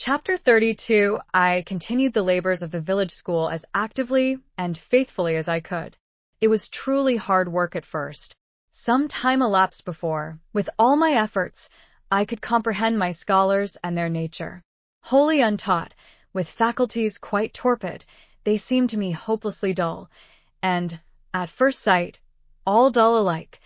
Chapter 32. I continued the labors of the village school as actively and faithfully as I could. It was truly hard work at first. Some time elapsed before, with all my efforts, I could comprehend my scholars and their nature. Wholly untaught, with faculties quite torpid, they seemed to me hopelessly dull, and, at first sight, all dull alike,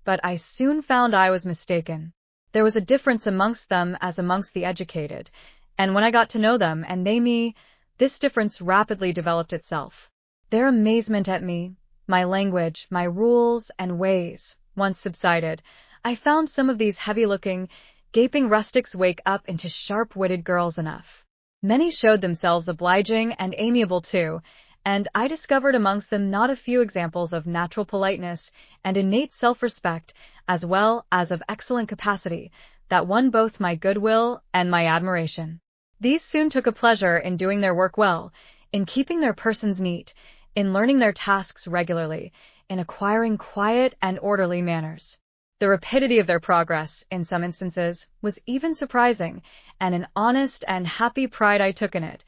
but I soon found I was mistaken. There was a difference amongst them as amongst the educated, and when I got to know them and they me, this difference rapidly developed itself. Their amazement at me, my language, my rules and ways, once subsided, I found some of these heavy-looking, gaping rustics wake up into sharp-witted girls enough. Many showed themselves obliging and amiable too, and I discovered amongst them not a few examples of natural politeness and innate self-respect, as well as of excellent capacity, that won both my goodwill and my admiration. These soon took a pleasure in doing their work well, in keeping their persons neat, in learning their tasks regularly, in acquiring quiet and orderly manners. The rapidity of their progress, in some instances, was even surprising, and an honest and happy pride I took in it.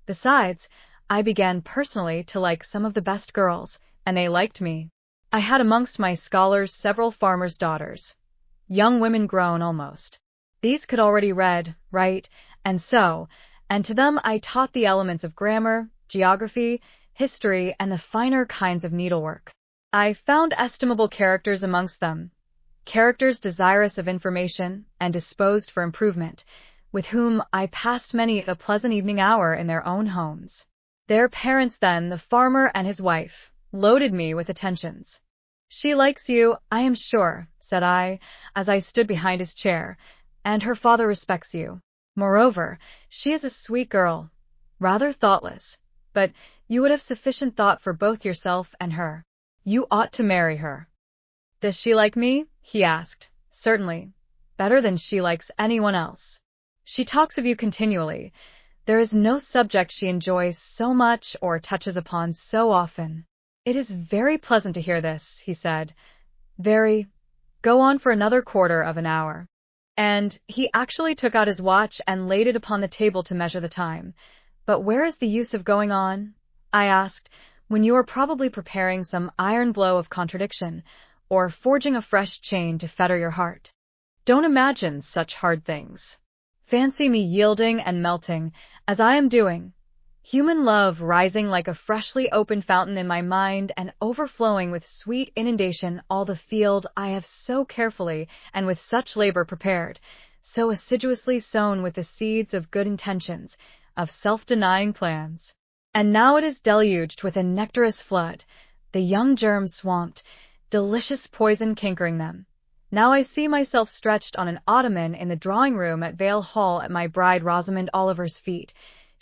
Besides, I began personally to like some of the best girls, and they liked me. I had amongst my scholars several farmers' daughters, young women grown almost. These could already read, write, and sew, and to them I taught the elements of grammar, geography, history, and the finer kinds of needlework. I found estimable characters amongst them, characters desirous of information and disposed for improvement, with whom I passed many a pleasant evening hour in their own homes. Their parents then, the farmer and his wife, loaded me with attentions. "She likes you, I am sure," said I, as I stood behind his chair, "and her father respects you. Moreover, she is a sweet girl, rather thoughtless, but you would have sufficient thought for both yourself and her. You ought to marry her." "Does she like me?" he asked. "Certainly. Better than she likes anyone else. She talks of you continually. There is no subject she enjoys so much or touches upon so often." "It is very pleasant to hear this," he said. "Very. Go on for another quarter of an hour." And he actually took out his watch and laid it upon the table to measure the time. "But where is the use of going on?" I asked, "when you are probably preparing some iron blow of contradiction, or forging a fresh chain to fetter your heart? Don't imagine such hard things. Fancy me yielding and melting, as I am doing, human love rising like a freshly opened fountain in my mind and overflowing with sweet inundation all the field I have so carefully and with such labor prepared, so assiduously sown with the seeds of good intentions, of self-denying plans. And now it is deluged with a nectarous flood, the young germs swamped, delicious poison cankering them. Now I see myself stretched on an ottoman in the drawing-room at Vale Hall at my bride Rosamond Oliver's feet.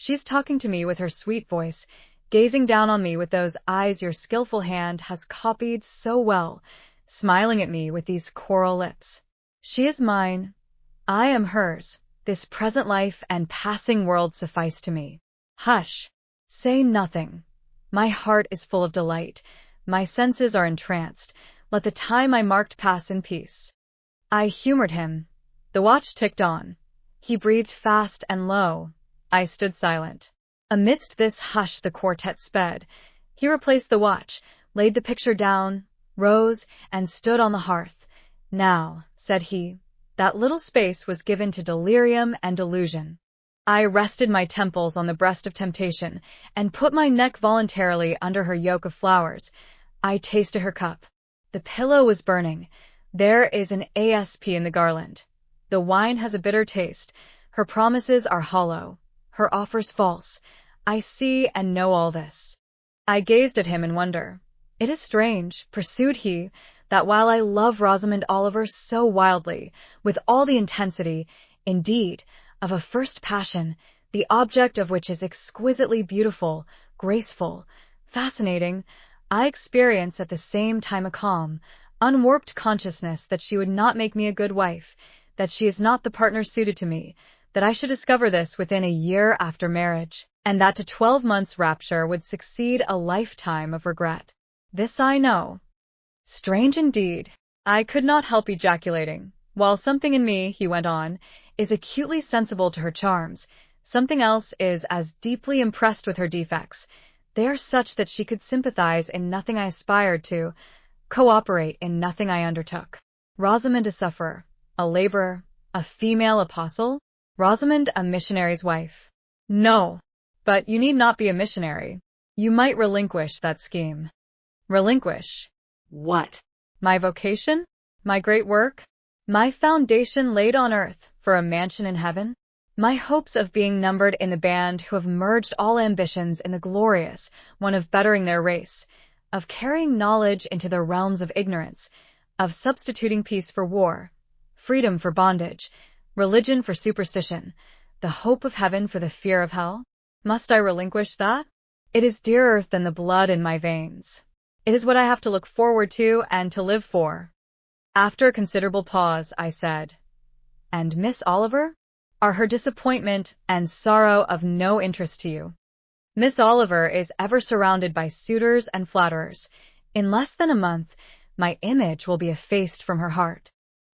She is talking to me with her sweet voice, gazing down on me with those eyes your skillful hand has copied so well, smiling at me with these coral lips. She is mine. I am hers. This present life and passing world suffice to me. Hush! Say nothing. My heart is full of delight. My senses are entranced. Let the time I marked pass in peace." I humored him. The watch ticked on. He breathed fast and low. I stood silent. Amidst this hush the quartet sped. He replaced the watch, laid the picture down, rose, and stood on the hearth. "Now," said he, "that little space was given to delirium and delusion." I rested my temples on the breast of temptation, and put my neck voluntarily under her yoke of flowers. I tasted her cup. The pillow was burning. There is an asp in the garland. The wine has a bitter taste. Her promises are hollow. Her offers false. I see and know all this. I gazed at him in wonder. "It is strange," pursued he, "that while I love Rosamond Oliver so wildly, with all the intensity, indeed, of a first passion, the object of which is exquisitely beautiful, graceful, fascinating, I experience at the same time a calm, unwarped consciousness that she would not make me a good wife, that she is not the partner suited to me, that I should discover this within a year after marriage, and that to 12 months' rapture would succeed a lifetime of regret. This I know." "Strange indeed," I could not help ejaculating, "while something in me," he went on, "is acutely sensible to her charms, Something else is as deeply impressed with her defects. They are such that she could sympathize in nothing I aspired to, cooperate in nothing I undertook. Rosamond a sufferer, a laborer, a female apostle? Rosamond a missionary's wife? No, but you need not be a missionary. You might relinquish that scheme. Relinquish? What? My vocation? My great work? My foundation laid on earth for a mansion in heaven? My hopes of being numbered in the band who have merged all ambitions in the glorious one of bettering their race, of carrying knowledge into the realms of ignorance, of substituting peace for war, freedom for bondage, religion for superstition, the hope of heaven for the fear of hell? Must I relinquish that? It is dearer than the blood in my veins. It is what I have to look forward to and to live for. After a considerable pause, I said, And Miss Oliver? Are her disappointment and sorrow of no interest to you? Miss Oliver is ever surrounded by suitors and flatterers. In less than a month, my image will be effaced from her heart.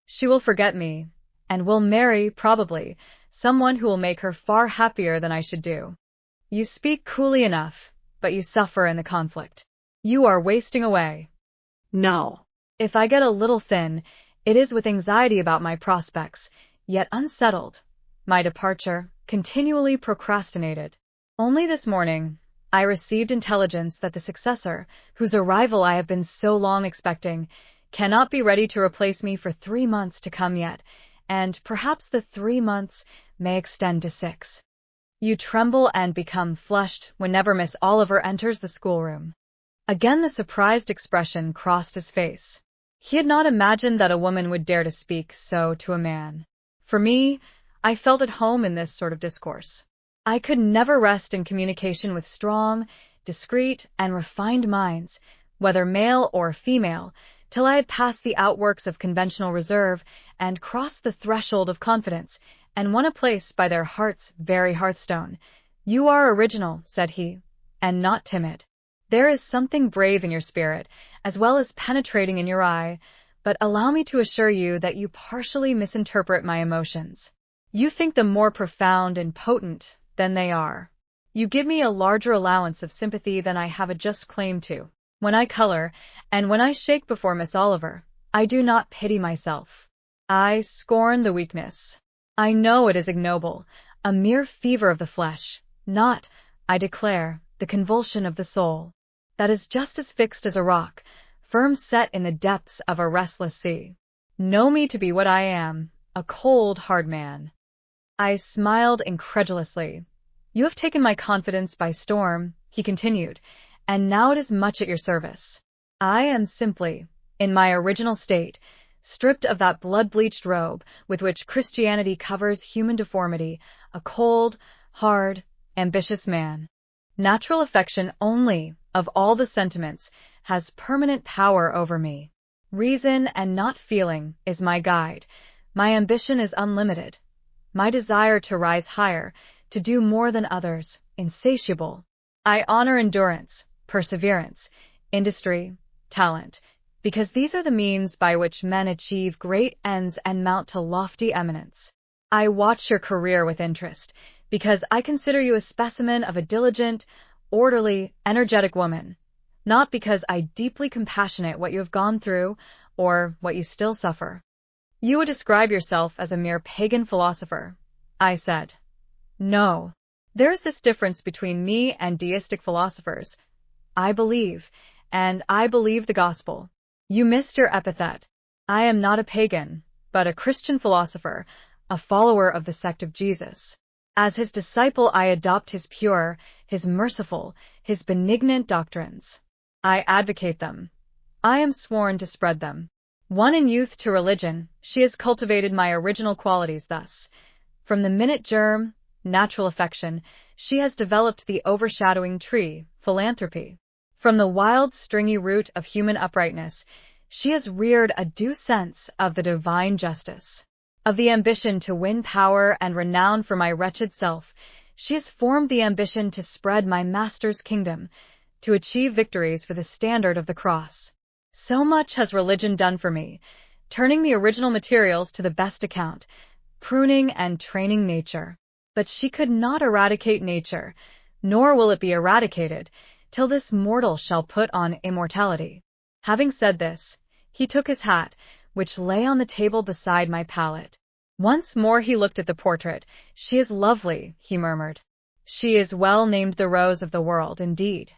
She will forget me, and will marry, probably, someone who will make her far happier than I should do. You speak coolly enough, but you suffer in the conflict. You are wasting away. No. If I get a little thin, it is with anxiety about my prospects, yet unsettled. My departure, continually procrastinated. Only this morning, I received intelligence that the successor, whose arrival I have been so long expecting, cannot be ready to replace me for 3 months to come yet, and perhaps the 3 months may extend to 6. You tremble and become flushed whenever Miss Oliver enters the schoolroom. Again the surprised expression crossed his face. He had not imagined that a woman would dare to speak so to a man. For me, I felt at home in this sort of discourse. I could never rest in communication with strong, discreet, and refined minds, whether male or female, till I had passed the outworks of conventional reserve and crossed the threshold of confidence, and won a place by their heart's very hearthstone. You are original, said he, and not timid. There is something brave in your spirit, as well as penetrating in your eye, but allow me to assure you that you partially misinterpret my emotions. You think them more profound and potent than they are. You give me a larger allowance of sympathy than I have a just claim to. When I color, and when I shake before Miss Oliver, I do not pity myself. I scorn the weakness. I know it is ignoble, a mere fever of the flesh, not, I declare, the convulsion of the soul. That is just as fixed as a rock, firm set in the depths of a restless sea. Know me to be what I am, a cold, hard man. I smiled incredulously. You have taken my confidence by storm, he continued, and now it is much at your service. I am simply, in my original state, stripped of that blood-bleached robe with which Christianity covers human deformity, a cold, hard, ambitious man. Natural affection only, of all the sentiments, has permanent power over me. Reason and not feeling is my guide. My ambition is unlimited. My desire to rise higher, to do more than others, insatiable. I honor endurance, perseverance, industry, talent, because these are the means by which men achieve great ends and mount to lofty eminence. I watch your career with interest, because I consider you a specimen of a diligent, orderly, energetic woman, not because I deeply compassionate what you have gone through or what you still suffer. You would describe yourself as a mere pagan philosopher, I said. No. There is this difference between me and deistic philosophers. I believe, and I believe the gospel. You missed your epithet. I am not a pagan, but a Christian philosopher, a follower of the sect of Jesus. As his disciple I adopt his pure, his merciful, his benignant doctrines. I advocate them. I am sworn to spread them. Won in youth to religion, she has cultivated my original qualities thus. From the minute germ, natural affection, she has developed the overshadowing tree, philanthropy. From the wild, stringy root of human uprightness, she has reared a due sense of the divine justice. Of the ambition to win power and renown for my wretched self, she has formed the ambition to spread my Master's kingdom, to achieve victories for the standard of the cross. So much has religion done for me, turning the original materials to the best account, pruning and training nature. But she could not eradicate nature, nor will it be eradicated, till this mortal shall put on immortality. Having said this, he took his hat, which lay on the table beside my pallet. Once more he looked at the portrait. "She is lovely," he murmured. "She is well named the rose of the world, indeed.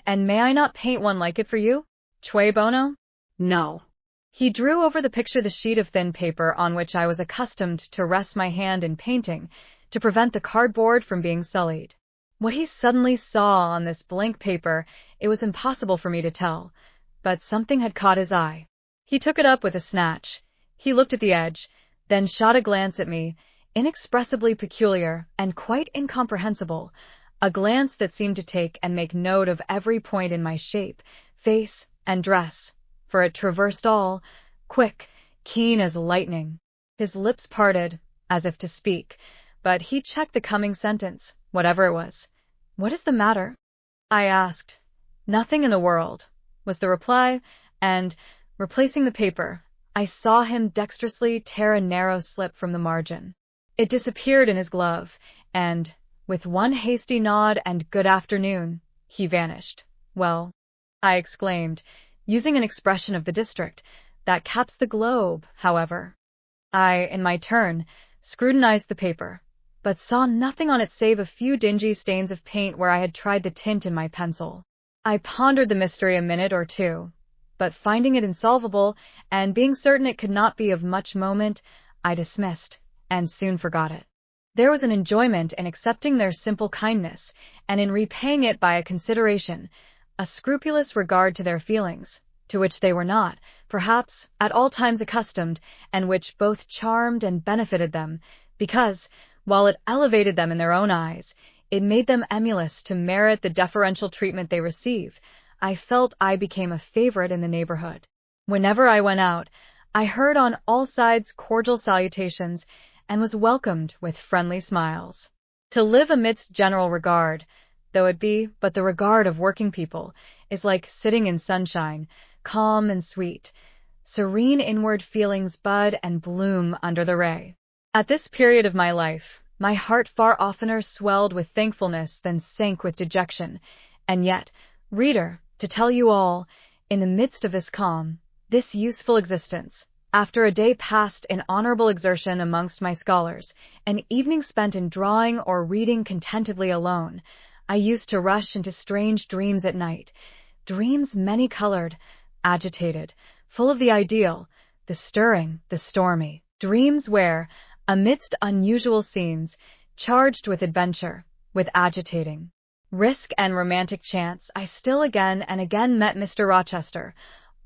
And may I not paint one like it for you? Cui bono?" No. He drew over the picture the sheet of thin paper on which I was accustomed to rest my hand in painting, to prevent the cardboard from being sullied. What he suddenly saw on this blank paper, it was impossible for me to tell, but something had caught his eye. He took it up with a snatch. He looked at the edge, then shot a glance at me, inexpressibly peculiar and quite incomprehensible, a glance that seemed to take and make note of every point in my shape, face, and dress, for it traversed all, quick, keen as lightning. His lips parted, as if to speak, but he checked the coming sentence, whatever it was. "What is the matter?" I asked. "Nothing in the world," was the reply, and, replacing the paper, I saw him dexterously tear a narrow slip from the margin. It disappeared in his glove, and, with one hasty nod and good afternoon, he vanished. "Well," I exclaimed, using an expression of the district, "that caps the globe, however." I, in my turn, scrutinized the paper, but saw nothing on it save a few dingy stains of paint where I had tried the tint in my pencil. I pondered the mystery a minute or two, but finding it insolvable, and being certain it could not be of much moment, I dismissed, and soon forgot it. There was an enjoyment in accepting their simple kindness, and in repaying it by a consideration, a scrupulous regard to their feelings, to which they were not, perhaps, at all times accustomed, and which both charmed and benefited them, because, while it elevated them in their own eyes, it made them emulous to merit the deferential treatment they receive. I felt I became a favorite in the neighborhood. Whenever I went out, I heard on all sides cordial salutations, and was welcomed with friendly smiles. To live amidst general regard, though it be but the regard of working people, is like sitting in sunshine, calm and sweet. Serene inward feelings bud and bloom under the ray. At this period of my life, my heart far oftener swelled with thankfulness than sank with dejection, and yet, reader, to tell you all, in the midst of this calm, this useful existence, after a day passed in honorable exertion amongst my scholars, an evening spent in drawing or reading contentedly alone, I used to rush into strange dreams at night, dreams many-colored, agitated, full of the ideal, the stirring, the stormy, dreams where, amidst unusual scenes, charged with adventure, with agitating risk and romantic chance, I still again and again met Mr. Rochester,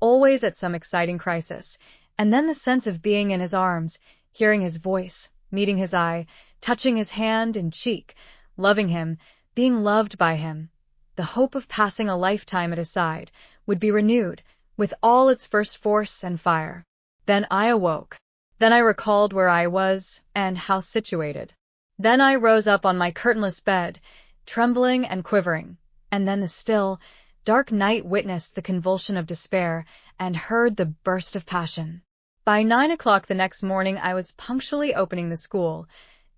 always at some exciting crisis, and then the sense of being in his arms, hearing his voice, meeting his eye, touching his hand and cheek, loving him, being loved by him, the hope of passing a lifetime at his side, would be renewed, with all its first force and fire. Then I awoke. Then I recalled where I was, and how situated. Then I rose up on my curtainless bed, trembling and quivering, and then the still, dark night witnessed the convulsion of despair, and heard the burst of passion. By 9 o'clock the next morning I was punctually opening the school.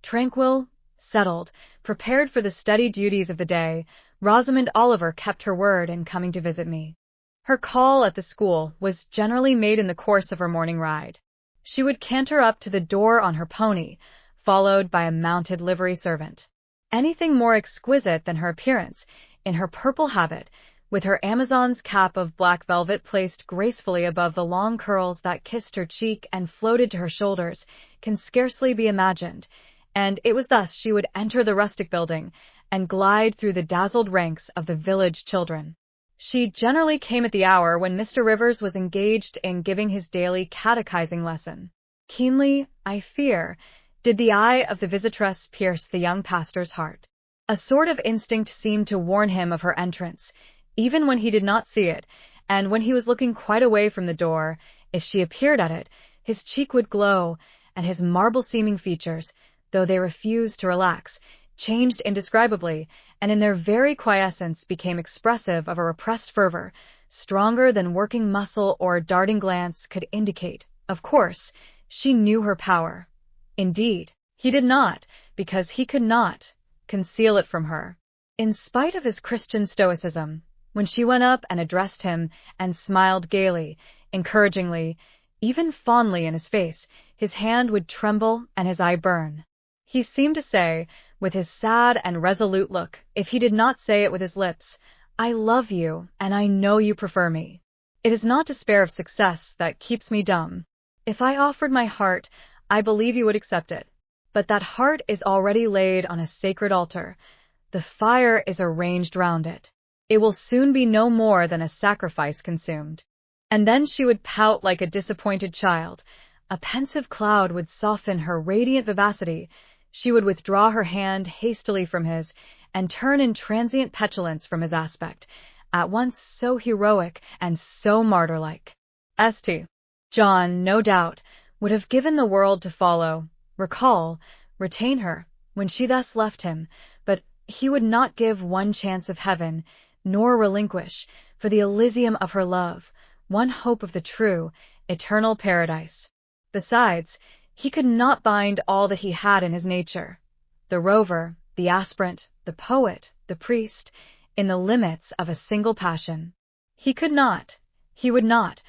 Tranquil, settled, prepared for the steady duties of the day, Rosamond Oliver kept her word in coming to visit me. Her call at the school was generally made in the course of her morning ride. She would canter up to the door on her pony, followed by a mounted livery servant. Anything more exquisite than her appearance, in her purple habit, with her Amazon's cap of black velvet placed gracefully above the long curls that kissed her cheek and floated to her shoulders, can scarcely be imagined, and it was thus she would enter the rustic building and glide through the dazzled ranks of the village children. She generally came at the hour when Mr. Rivers was engaged in giving his daily catechizing lesson. Keenly, I fear, did the eye of the visitress pierce the young pastor's heart. A sort of instinct seemed to warn him of her entrance, even when he did not see it, and when he was looking quite away from the door, if she appeared at it, his cheek would glow, and his marble-seeming features, though they refused to relax, changed indescribably, and in their very quiescence became expressive of a repressed fervor, stronger than working muscle or darting glance could indicate. Of course, she knew her power. Indeed, he did not, because he could not conceal it from her. In spite of his Christian stoicism, when she went up and addressed him and smiled gaily, encouragingly, even fondly in his face, his hand would tremble and his eye burn. He seemed to say, with his sad and resolute look, if he did not say it with his lips, "I love you, and I know you prefer me. It is not despair of success that keeps me dumb. If I offered my heart, I believe you would accept it. But that heart is already laid on a sacred altar. The fire is arranged round it. It will soon be no more than a sacrifice consumed." And then she would pout like a disappointed child. A pensive cloud would soften her radiant vivacity. She would withdraw her hand hastily from his, and turn in transient petulance from his aspect, at once so heroic and so martyr-like. St. John, no doubt, would have given the world to follow, recall, retain her, when she thus left him, but he would not give one chance of heaven, nor relinquish, for the Elysium of her love, one hope of the true, eternal paradise. Besides, he could not bind all that he had in his nature, the rover, the aspirant, the poet, the priest, in the limits of a single passion. He could not, he would not,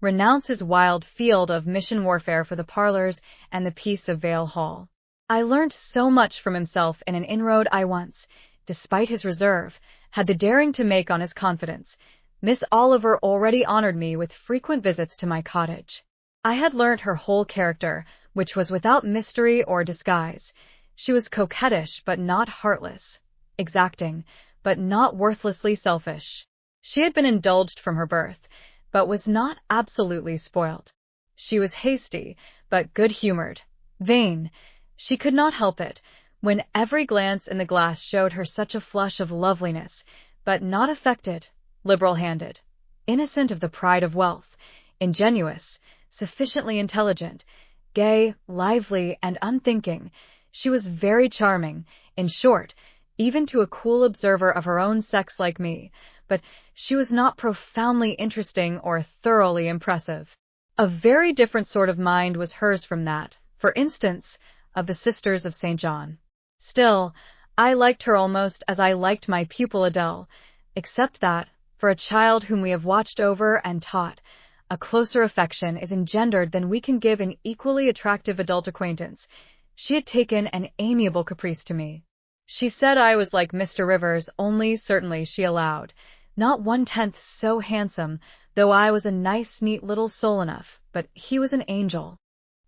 renounce his wild field of mission warfare for the parlors and the peace of Vale Hall. I learnt so much from himself in an inroad I once, despite his reserve, had the daring to make on his confidence. Miss Oliver already honored me with frequent visits to my cottage. I had learnt her whole character, which was without mystery or disguise. She was coquettish but not heartless, exacting but not worthlessly selfish. She had been indulged from her birth, but was not absolutely spoilt. She was hasty, but good-humored, vain. She could not help it, when every glance in the glass showed her such a flush of loveliness, but not affected, liberal-handed, innocent of the pride of wealth, ingenuous, sufficiently intelligent, gay, lively, and unthinking. She was very charming, in short, even to a cool observer of her own sex like me, but she was not profoundly interesting or thoroughly impressive. A very different sort of mind was hers from that, for instance, of the Sisters of St. John. Still, I liked her almost as I liked my pupil Adele, except that, for a child whom we have watched over and taught, a closer affection is engendered than we can give an equally attractive adult acquaintance. She had taken an amiable caprice to me. She said I was like Mr. Rivers, only certainly she allowed, not 1/10 so handsome, though I was a nice, neat little soul enough, but he was an angel.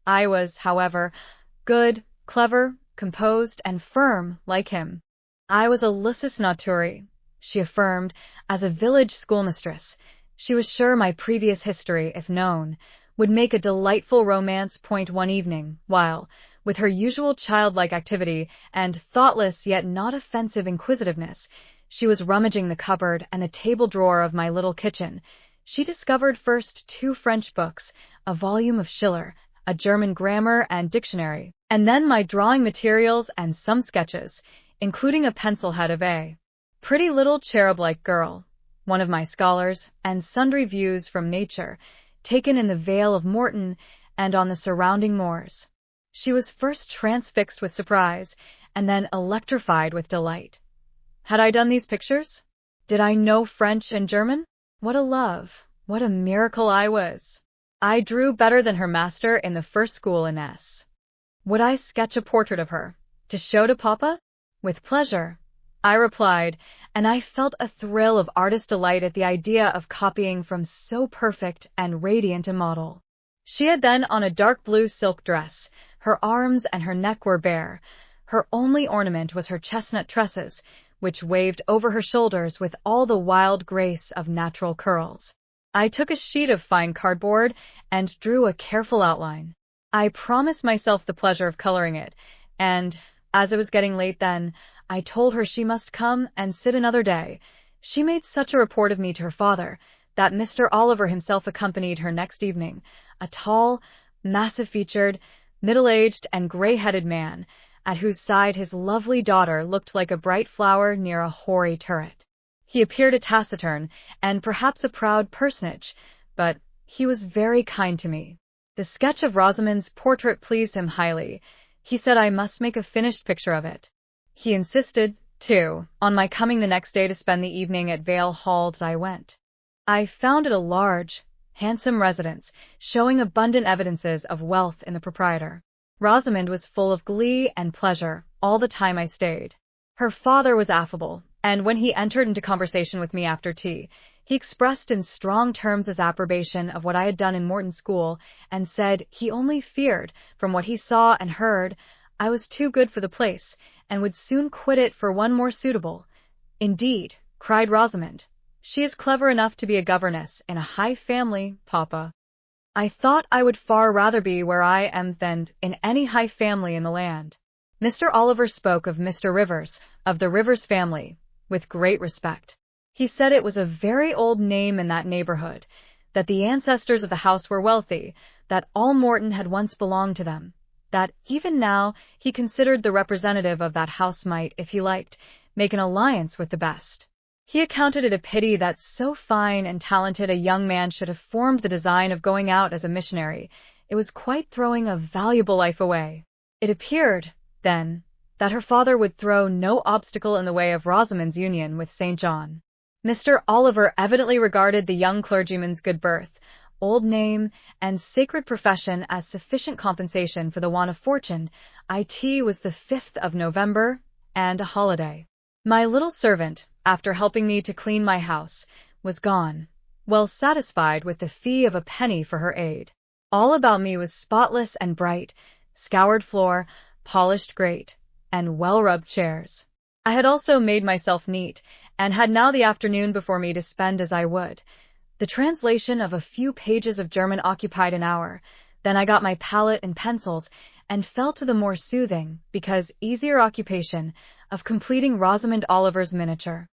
I was, however, good, clever, composed, and firm, like him. I was a lusus naturae, she affirmed, as a village schoolmistress. She was sure my previous history, if known, would make a delightful romance point one evening, while, with her usual childlike activity and thoughtless yet not offensive inquisitiveness, she was rummaging the cupboard and the table drawer of my little kitchen, she discovered first 2 French books, a volume of Schiller, a German grammar and dictionary, and then my drawing materials and some sketches, including a pencil head of a pretty little cherub-like girl, one of my scholars, and sundry views from nature, taken in the Vale of Morton and on the surrounding moors. She was first transfixed with surprise, and then electrified with delight. Had I done these pictures? Did I know French and German? What a love, what a miracle I was! I drew better than her master in the first school in S. Would I sketch a portrait of her, to show to Papa? With pleasure, I replied, and I felt a thrill of artist delight at the idea of copying from so perfect and radiant a model. She had then on a dark blue silk dress. Her arms and her neck were bare. Her only ornament was her chestnut tresses, which waved over her shoulders with all the wild grace of natural curls. I took a sheet of fine cardboard and drew a careful outline. I promised myself the pleasure of coloring it, and, as it was getting late then, I told her she must come and sit another day. She made such a report of me to her father, that Mr. Oliver himself accompanied her next evening, a tall, massive-featured, middle-aged and gray-headed man, at whose side his lovely daughter looked like a bright flower near a hoary turret. He appeared a taciturn and perhaps a proud personage, but he was very kind to me. The sketch of Rosamond's portrait pleased him highly. He said I must make a finished picture of it. He insisted, too, on my coming the next day to spend the evening at Vale Hall. I went. I found it a large, handsome residence, showing abundant evidences of wealth in the proprietor. Rosamond was full of glee and pleasure all the time I stayed. Her father was affable, and when he entered into conversation with me after tea, he expressed in strong terms his approbation of what I had done in Morton School, and said he only feared, from what he saw and heard, I was too good for the place, and would soon quit it for one more suitable. Indeed, cried Rosamond, she is clever enough to be a governess in a high family, papa. I thought I would far rather be where I am than in any high family in the land. Mr. Oliver spoke of Mr. Rivers, of the Rivers family, with great respect. He said it was a very old name in that neighborhood, that the ancestors of the house were wealthy, that all Morton had once belonged to them, that even now he considered the representative of that house might, if he liked, make an alliance with the best. He accounted it a pity that so fine and talented a young man should have formed the design of going out as a missionary. It was quite throwing a valuable life away. It appeared, then, that her father would throw no obstacle in the way of Rosamond's union with St. John. Mr. Oliver evidently regarded the young clergyman's good birth, old name, and sacred profession as sufficient compensation for the want of fortune. It was the 5th of November, and a holiday. My little servant, after helping me to clean my house, was gone, well satisfied with the fee of a penny for her aid. All about me was spotless and bright, scoured floor, polished grate, and well-rubbed chairs. I had also made myself neat, and had now the afternoon before me to spend as I would. The translation of a few pages of German occupied an hour. Then I got my palette and pencils, and fell to the more soothing, because easier occupation, of completing Rosamond Oliver's miniature.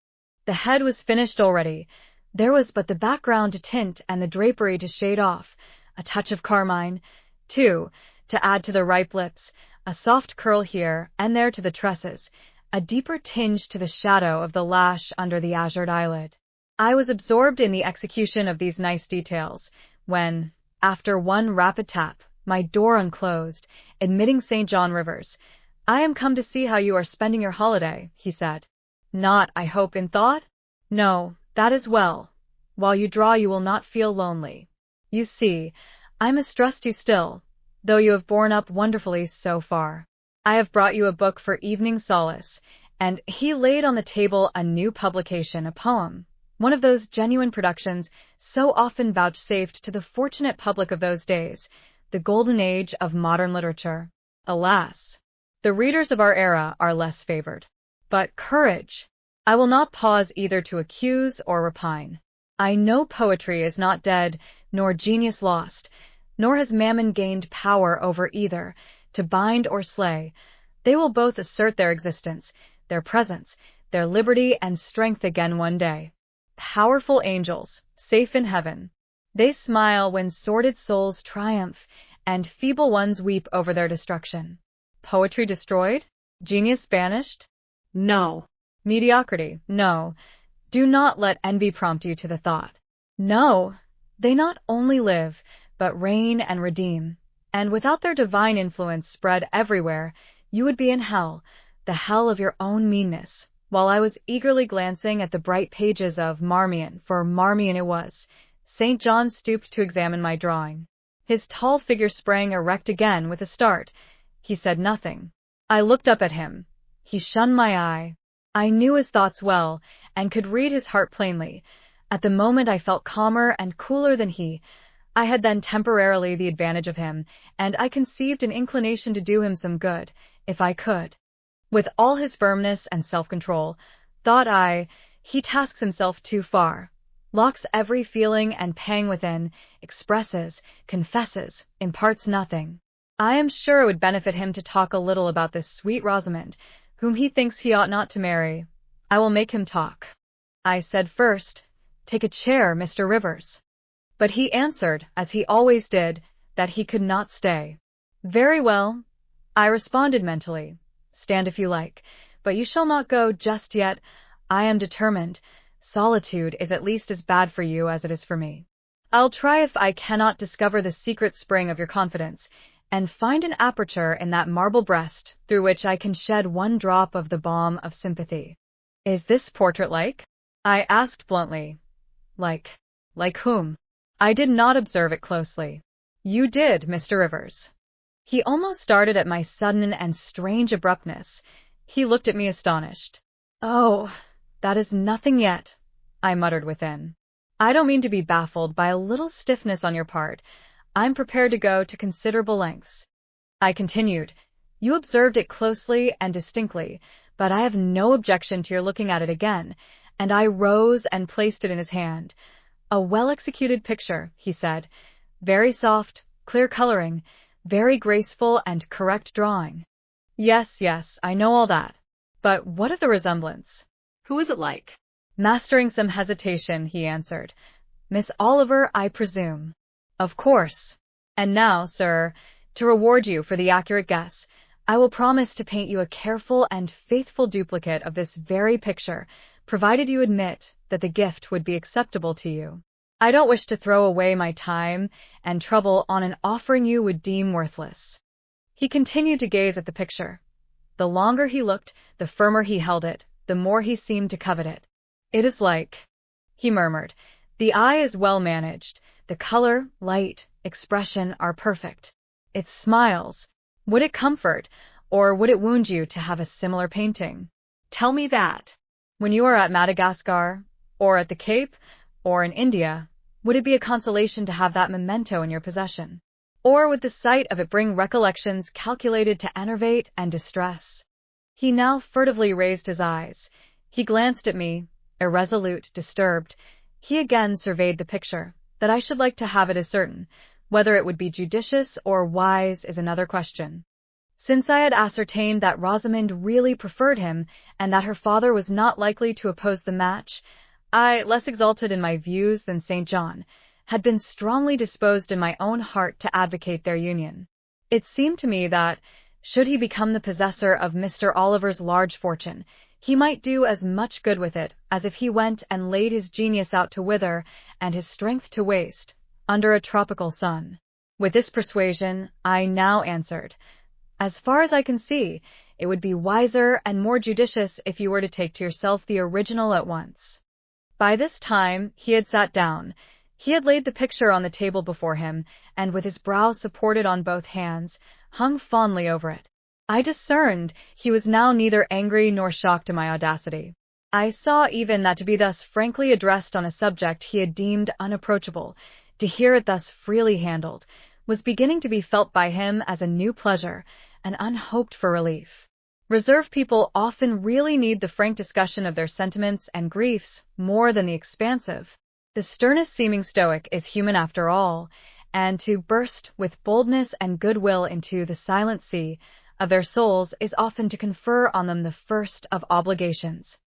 The head was finished already. There was but the background to tint and the drapery to shade off, a touch of carmine, too, to add to the ripe lips, a soft curl here and there to the tresses, a deeper tinge to the shadow of the lash under the azured eyelid. I was absorbed in the execution of these nice details, when, after one rapid tap, my door unclosed, admitting St. John Rivers. I am come to see how you are spending your holiday, he said. Not, I hope, in thought? No, that is well. While you draw you will not feel lonely. You see, I mistrust you still, though you have borne up wonderfully so far. I have brought you a book for evening solace, and he laid on the table a new publication, a poem, one of those genuine productions so often vouchsafed to the fortunate public of those days, the golden age of modern literature. Alas, the readers of our era are less favored. But courage! I will not pause either to accuse or repine. I know poetry is not dead, nor genius lost, nor has mammon gained power over either, to bind or slay. They will both assert their existence, their presence, their liberty and strength again one day. Powerful angels, safe in heaven. They smile when sordid souls triumph, and feeble ones weep over their destruction. Poetry destroyed? Genius banished? No. Mediocrity? No. Do not let envy prompt you to the thought. No. They not only live, but reign and redeem. And without their divine influence spread everywhere, you would be in hell, the hell of your own meanness. While I was eagerly glancing at the bright pages of Marmion, for Marmion it was, St. John stooped to examine my drawing. His tall figure sprang erect again with a start. He said nothing. I looked up at him. He shunned my eye. I knew his thoughts well, and could read his heart plainly. At the moment I felt calmer and cooler than he. I had then temporarily the advantage of him, and I conceived an inclination to do him some good, if I could. With all his firmness and self-control, thought I, he tasks himself too far, locks every feeling and pang within, expresses, confesses, imparts nothing. I am sure it would benefit him to talk a little about this sweet Rosamond, whom he thinks he ought not to marry. I will make him talk. I said first, take a chair, Mr. Rivers. But he answered, as he always did, that he could not stay. Very well, I responded mentally. Stand if you like, but you shall not go just yet. I am determined. Solitude is at least as bad for you as it is for me. I'll try if I cannot discover the secret spring of your confidence, and find an aperture in that marble breast through which I can shed one drop of the balm of sympathy. Is this portrait like? I asked bluntly. Like whom? I did not observe it closely. You did, Mr. Rivers. He almost started at my sudden and strange abruptness. He looked at me astonished. Oh, that is nothing yet, I muttered within. I don't mean to be baffled by a little stiffness on your part. I'm prepared to go to considerable lengths. I continued. You observed it closely and distinctly, but I have no objection to your looking at it again, and I rose and placed it in his hand. A well-executed picture, he said. Very soft, clear coloring, very graceful and correct drawing. Yes, I know all that. But what of the resemblance? Who is it like? Mastering some hesitation, he answered. Miss Oliver, I presume. Of course. And now, sir, to reward you for the accurate guess, I will promise to paint you a careful and faithful duplicate of this very picture, provided you admit that the gift would be acceptable to you. I don't wish to throw away my time and trouble on an offering you would deem worthless. He continued to gaze at the picture. The longer he looked, the firmer he held it, the more he seemed to covet it. It is like, he murmured, the eye is well managed, the color, light, expression are perfect. It smiles. Would it comfort, or would it wound you to have a similar painting? Tell me that. When you are at Madagascar, or at the Cape, or in India, would it be a consolation to have that memento in your possession? Or would the sight of it bring recollections calculated to enervate and distress? He now furtively raised his eyes. He glanced at me, irresolute, disturbed. He again surveyed the picture. That I should like to have it is certain. Whether it would be judicious or wise is another question. Since I had ascertained that Rosamond really preferred him, and that her father was not likely to oppose the match, I, less exalted in my views than St. John, had been strongly disposed in my own heart to advocate their union. It seemed to me that, should he become the possessor of Mr. Oliver's large fortune, he might do as much good with it as if he went and laid his genius out to wither and his strength to waste under a tropical sun. With this persuasion, I now answered, as far as I can see, it would be wiser and more judicious if you were to take to yourself the original at once. By this time, he had sat down. He had laid the picture on the table before him, and with his brow supported on both hands, hung fondly over it. I discerned he was now neither angry nor shocked at my audacity. I saw even that to be thus frankly addressed on a subject he had deemed unapproachable, to hear it thus freely handled, was beginning to be felt by him as a new pleasure, an unhoped-for relief. Reserved people often really need the frank discussion of their sentiments and griefs more than the expansive. The sternest seeming stoic is human after all, and to burst with boldness and goodwill into the silent sea of their souls is often to confer on them the first of obligations.